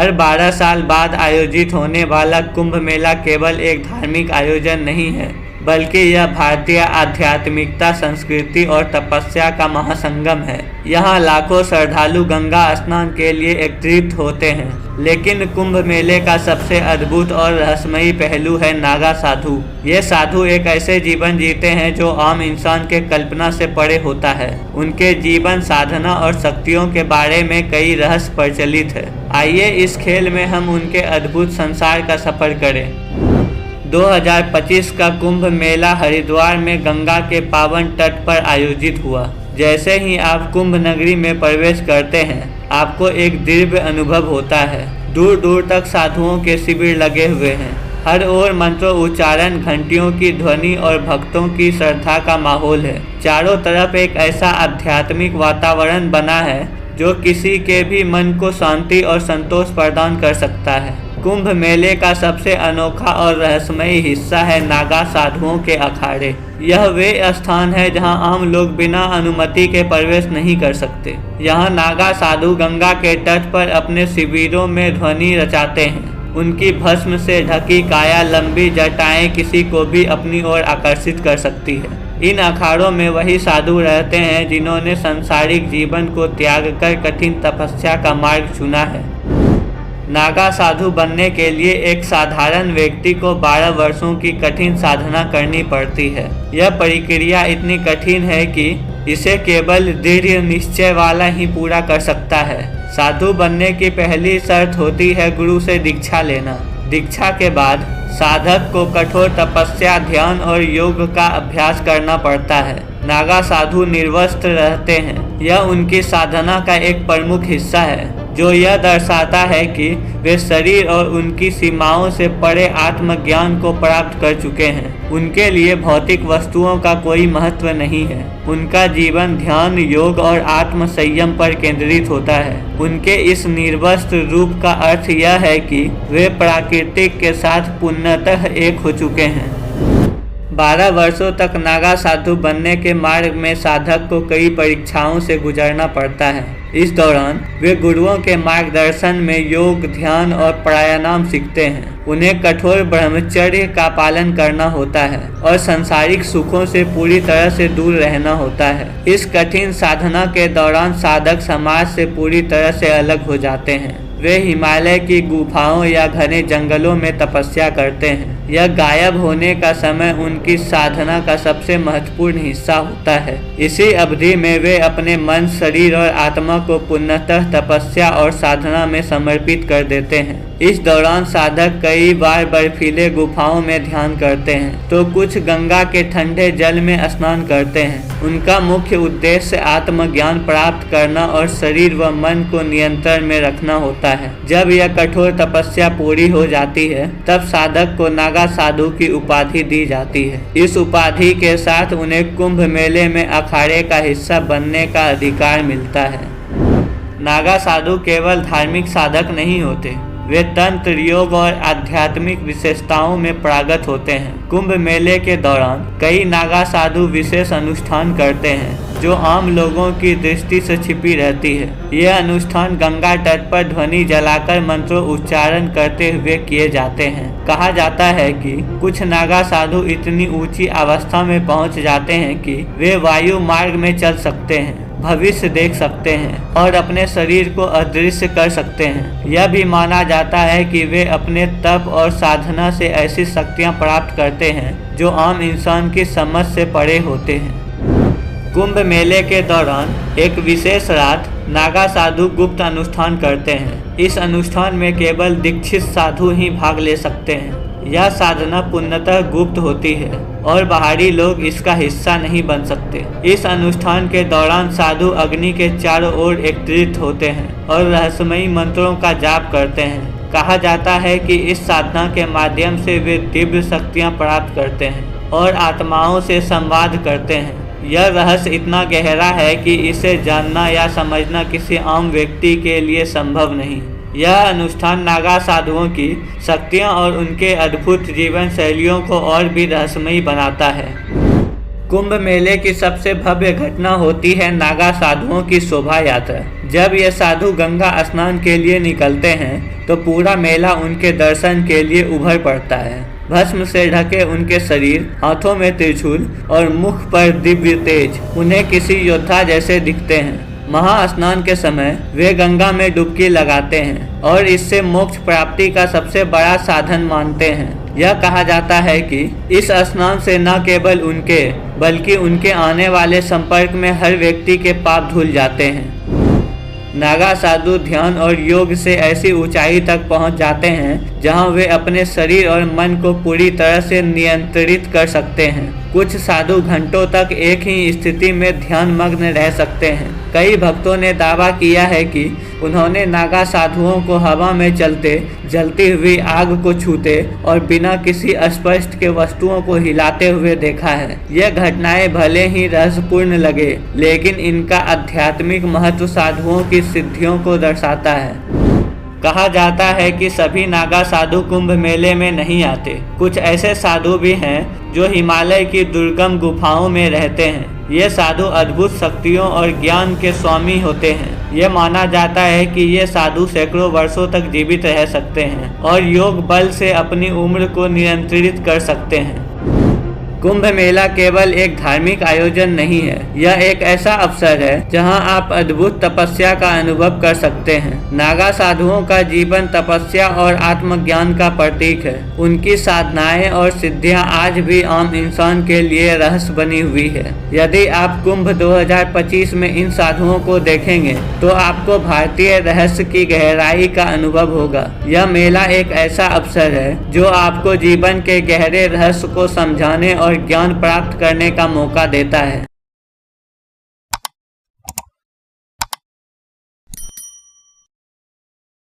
हर 12 साल बाद आयोजित होने वाला कुंभ मेला केवल एक धार्मिक आयोजन नहीं है, बल्कि यह भारतीय आध्यात्मिकता, संस्कृति और तपस्या का महासंगम है। यहाँ लाखों श्रद्धालु गंगा स्नान के लिए एकत्रित होते हैं। लेकिन कुंभ मेले का सबसे अद्भुत और रहस्यमयी पहलू है नागा साधु। ये साधु एक ऐसे जीवन जीते हैं जो आम इंसान के कल्पना से परे होता है। उनके जीवन, साधना और शक्तियों के बारे में कई रहस्य प्रचलित है। आइए इस खेल में हम उनके अद्भुत संसार का सफर करें। 2025 का कुंभ मेला हरिद्वार में गंगा के पावन तट पर आयोजित हुआ। जैसे ही आप कुंभ नगरी में प्रवेश करते हैं, आपको एक दिव्य अनुभव होता है। दूर दूर तक साधुओं के शिविर लगे हुए हैं। हर ओर मंत्रोच्चारण, घंटियों की ध्वनि और भक्तों की श्रद्धा का माहौल है। चारों तरफ एक ऐसा आध्यात्मिक वातावरण बना है जो किसी के भी मन को शांति और संतोष प्रदान कर सकता है। कुंभ मेले का सबसे अनोखा और रहस्यमयी हिस्सा है नागा साधुओं के अखाड़े। यह वे स्थान है जहां आम लोग बिना अनुमति के प्रवेश नहीं कर सकते। यहाँ नागा साधु गंगा के तट पर अपने शिविरों में ध्वनि रचाते हैं। उनकी भस्म से ढकी काया, लंबी जटाएं किसी को भी अपनी ओर आकर्षित कर सकती है। इन अखाड़ों में वही साधु रहते हैं जिन्होंने सांसारिक जीवन को त्याग कर कठिन तपस्या का मार्ग चुना है। नागा साधु बनने के लिए एक साधारण व्यक्ति को 12 वर्षों की कठिन साधना करनी पड़ती है। यह प्रक्रिया इतनी कठिन है कि इसे केवल दृढ़ निश्चय वाला ही पूरा कर सकता है। साधु बनने की पहली शर्त होती है गुरु से दीक्षा लेना। दीक्षा के बाद साधक को कठोर तपस्या, ध्यान और योग का अभ्यास करना पड़ता है। नागा साधु निर्वस्त्र रहते हैं। यह उनकी साधना का एक प्रमुख हिस्सा है, जो यह दर्शाता है कि वे शरीर और उनकी सीमाओं से परे आत्मज्ञान को प्राप्त कर चुके हैं। उनके लिए भौतिक वस्तुओं का कोई महत्व नहीं है। उनका जीवन ध्यान, योग और आत्म संयम पर केंद्रित होता है। उनके इस निर्वस्त्र रूप का अर्थ यह है कि वे प्रकृति के साथ पूर्णतः एक हो चुके हैं। 12 वर्षों तक नागा साधु बनने के मार्ग में साधक को कई परीक्षाओं से गुजरना पड़ता है। इस दौरान वे गुरुओं के मार्गदर्शन में योग, ध्यान और प्राणायाम सीखते हैं। उन्हें कठोर ब्रह्मचर्य का पालन करना होता है और सांसारिक सुखों से पूरी तरह से दूर रहना होता है। इस कठिन साधना के दौरान साधक समाज से पूरी तरह से अलग हो जाते हैं। वे हिमालय की गुफाओं या घने जंगलों में तपस्या करते हैं। यह गायब होने का समय उनकी साधना का सबसे महत्वपूर्ण हिस्सा होता है। इसी अवधि में वे अपने मन, शरीर और आत्मा को पूर्णतः तपस्या और साधना में समर्पित कर देते हैं। इस दौरान साधक कई बार बर्फीले गुफाओं में ध्यान करते हैं, तो कुछ गंगा के ठंडे जल में स्नान करते हैं। उनका मुख्य उद्देश्य आत्मज्ञान प्राप्त करना और शरीर व मन को नियंत्रण में रखना होता है। जब यह कठोर तपस्या पूरी हो जाती है, तब साधक को नागा साधु की उपाधि दी जाती है। इस उपाधि के साथ उन्हें कुंभ मेले में अखाड़े का हिस्सा बनने का अधिकार मिलता है। नागा साधु केवल धार्मिक साधक नहीं होते, वे तंत्र, योग और आध्यात्मिक विशेषताओं में पारंगत होते हैं। कुंभ मेले के दौरान कई नागा साधु विशेष अनुष्ठान करते हैं जो आम लोगों की दृष्टि से छिपी रहती है। यह अनुष्ठान गंगा तट पर ध्वनि जलाकर मंत्रों उच्चारण करते हुए किए जाते हैं। कहा जाता है कि कुछ नागा साधु इतनी ऊंची अवस्था में पहुंच जाते हैं कि वे वायु मार्ग में चल सकते हैं, भविष्य देख सकते हैं और अपने शरीर को अदृश्य कर सकते हैं। यह भी माना जाता है कि वे अपने तप और साधना से ऐसी शक्तियां प्राप्त करते हैं जो आम इंसान की समझ से परे होते हैं। कुंभ मेले के दौरान एक विशेष रात नागा साधु गुप्त अनुष्ठान करते हैं। इस अनुष्ठान में केवल दीक्षित साधु ही भाग ले सकते हैं। यह साधना पूर्णतः गुप्त होती है और बाहरी लोग इसका हिस्सा नहीं बन सकते। इस अनुष्ठान के दौरान साधु अग्नि के चारों ओर एकत्रित होते हैं और रहस्यमयी मंत्रों का जाप करते हैं। कहा जाता है कि इस साधना के माध्यम से वे दिव्य शक्तियां प्राप्त करते हैं और आत्माओं से संवाद करते हैं। यह रहस्य इतना गहरा है कि इसे जानना या समझना किसी आम व्यक्ति के लिए संभव नहीं। यह अनुष्ठान नागा साधुओं की शक्तियां और उनके अद्भुत जीवन शैलियों को और भी रहस्यमयी बनाता है। कुंभ मेले की सबसे भव्य घटना होती है नागा साधुओं की शोभा यात्रा। जब ये साधु गंगा स्नान के लिए निकलते हैं तो पूरा मेला उनके दर्शन के लिए उभर पड़ता है। भस्म से ढके उनके शरीर, हाथों में त्रिशूल और मुख पर दिव्य तेज उन्हें किसी योद्धा जैसे दिखते हैं। महास्नान के समय वे गंगा में डुबकी लगाते हैं और इससे मोक्ष प्राप्ति का सबसे बड़ा साधन मानते हैं। यह कहा जाता है कि इस स्नान से न केवल उनके बल्कि उनके आने वाले संपर्क में हर व्यक्ति के पाप धुल जाते हैं। नागा साधु ध्यान और योग से ऐसी ऊंचाई तक पहुंच जाते हैं जहां वे अपने शरीर और मन को पूरी तरह से नियंत्रित कर सकते हैं। कुछ साधु घंटों तक एक ही स्थिति में ध्यान मग्न रह सकते हैं। कई भक्तों ने दावा किया है कि उन्होंने नागा साधुओं को हवा में चलते, जलती हुई आग को छूते और बिना किसी स्पष्ट के वस्तुओं को हिलाते हुए देखा है। यह घटनाएं भले ही रहस्यपूर्ण लगे, लेकिन इनका आध्यात्मिक महत्व साधुओं की सिद्धियों को दर्शाता है। कहा जाता है कि सभी नागा साधु कुंभ मेले में नहीं आते। कुछ ऐसे साधु भी हैं जो हिमालय की दुर्गम गुफाओं में रहते हैं। ये साधु अद्भुत शक्तियों और ज्ञान के स्वामी होते हैं। यह माना जाता है कि ये साधु सैकड़ों वर्षों तक जीवित रह सकते हैं और योग बल से अपनी उम्र को नियंत्रित कर सकते हैं। कुंभ मेला केवल एक धार्मिक आयोजन नहीं है, यह एक ऐसा अवसर है जहां आप अद्भुत तपस्या का अनुभव कर सकते हैं। नागा साधुओं का जीवन तपस्या और आत्मज्ञान का प्रतीक है। उनकी साधनाएं और सिद्धियां आज भी आम इंसान के लिए रहस्य बनी हुई है। यदि आप कुंभ 2025 में इन साधुओं को देखेंगे तो आपको भारतीय रहस्य की गहराई का अनुभव होगा। यह मेला एक ऐसा अवसर है जो आपको जीवन के गहरे रहस्य को समझाने और ज्ञान प्राप्त करने का मौका देता है।